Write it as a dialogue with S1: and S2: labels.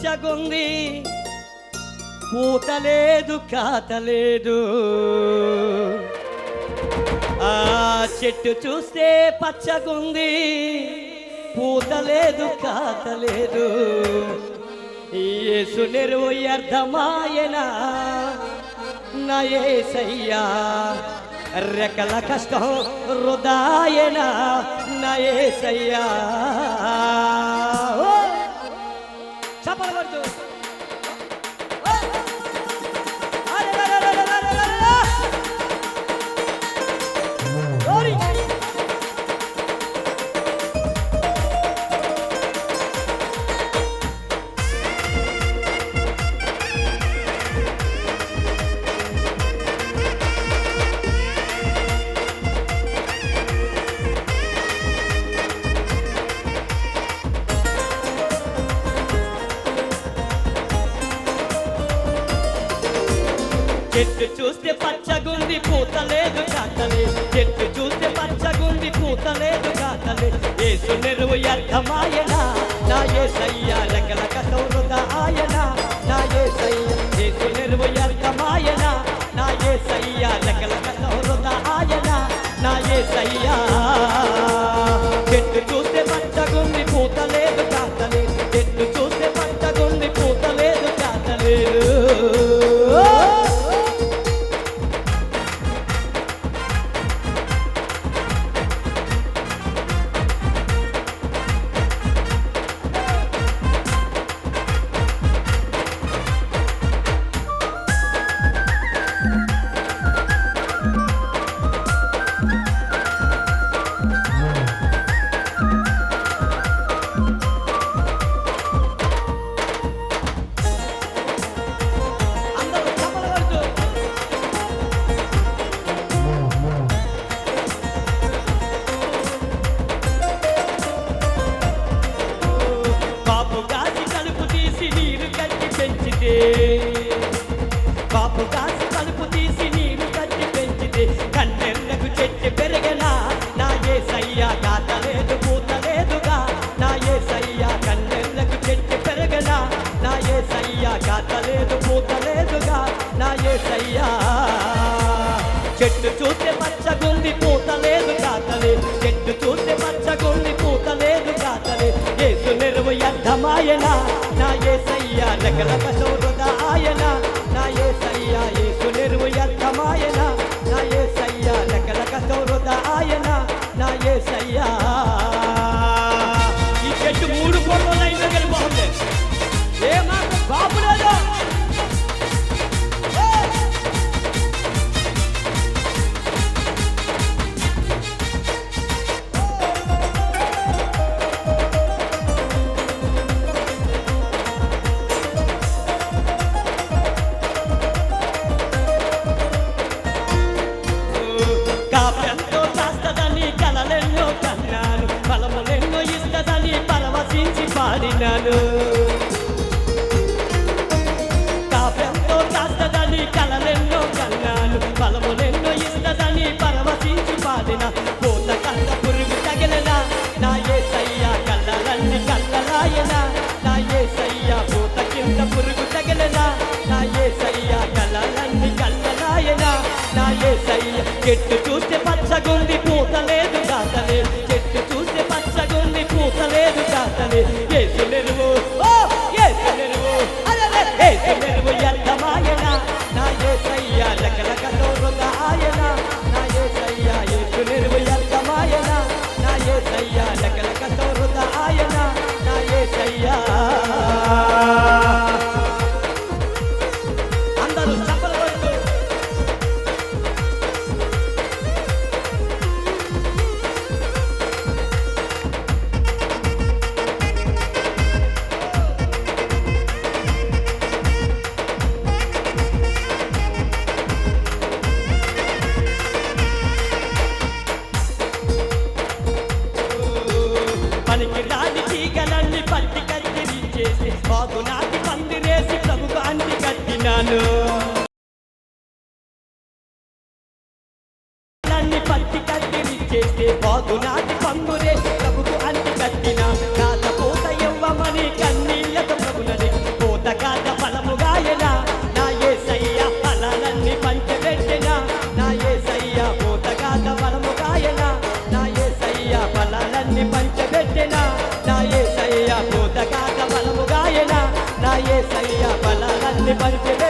S1: చగుంది పూతలేదు కాతలేదు ఆ చెట్టు చూస్తే పచ్చగుంది పూతలేదు కాతలేదు యేసు నెరువు అర్థమాయనా నా యేసయ్యా రెక్కల కష్టం వృధాయనా నా యేసయ్యా చప్పలు కొడుతూ చెట్టు చూస్తే పచ్చగుంది పూతలేదు కాతలేదు చెట్టు చూస్తే పచ్చగుంది పూతలేదు కాతలేదు యేసు నెరువు అర్థమాయనా నా యేసయ్యా రెక్కల కష్టం వృధా ఆయనా నా యేసయ్యా యేసు నెరువు అర్థమాయనా నా యేసయ్యా రెక్కల కష్టం వృధా ఆయనా నా యేసయ్యా చెట్టు చూస్తే పచ్చగుంది పూతలేదు కాతలేదు చెట్టు చూస్తే పచ్చగుంది పూతలేదు కాతలేదు బాపు కాసి కలుపు తీసి నీరు కట్టి పెంచితే కన్నెర్రకు చెట్టు పెరగనా నా యేసయ్యా కాతలేదు పూతలేదుగా నా యేసయ్యా కన్నెర్రకు చెట్టు పెరగనా నా యేసయ్యా కాతలేదు పూతలేదుగా నా యేసయ్యా చెట్టు చూస్తే పచ్చగుంది పూతలేదు కాతలేదు చెట్టు చూస్తే పచ్చగుంది పూతలేదు కాతలేదు యేసు నెరువు అర్థమాయనా నా యేసయ్యా రెక్కల కష్టం వృధా ఆయనా నా యేసయ్యా యేసు నెరువు అర్థమాయనా నా యేసయ్యా రెక్కల కష్టం వృధా ఆయనా నా యేసయ్యా ఈ చెట్టు 3 కోట్ల అయినా కానీ బాగుంది ఏ మాకు బాబు లేదు కావ్యంతో చేస్తదని కలలెన్నో కన్నాను ఫలములెన్నో ఇస్తదని పరవశించి పాడినాను కావ్యంతో చేస్తదని కలలెన్నో కన్నాను ఫలములెన్నో ఇస్తదని పరవశించి పాడిన పూత కళ్ళ పురుగు తగిలిన నా యేసయ్యా కళ్ళలన్నీ కళ్ళలాయనా నా యేసయ్యా పూత కింద పురుగు తగిలిన నా యేసయ్యా కళ్ళలన్నీ కళ్ళలాయనా నా యేసయ్యా చెట్టు చూస్తే పచ్చగుంది పూతలేదు కాతలేదు చెట్టు చూస్తే పచ్చగుంది పూతలేదు కాతలేదు యేసు నెరువు యేసు నెరువు యేసు నెరువు అర్థమాయనా నా యేసయ్యా రెక్కల కష్టం వృధా ఆయనా నా యేసయ్యా యేసు నెరువు అర్థమాయనా నా యేసయ్యా రెక్కల కష్టం వృధా ఆయనా నా యేసయ్యా అందరూ చప్పలు కొడుతూ పనికి రాని తీగలన్నీ పట్టి కత్తిరించేసి బాగు నాటి పందిరేసి ప్రభుకు అంటి కట్టినాను పట్టి కత్తిరించేసి బాగు నాటి పందిరేసి ప్రభుకు అంటి కట్టిన కాకపోత ఇవ్వమని కన్నీళ్లతో ప్రభునని గాలి పరిచే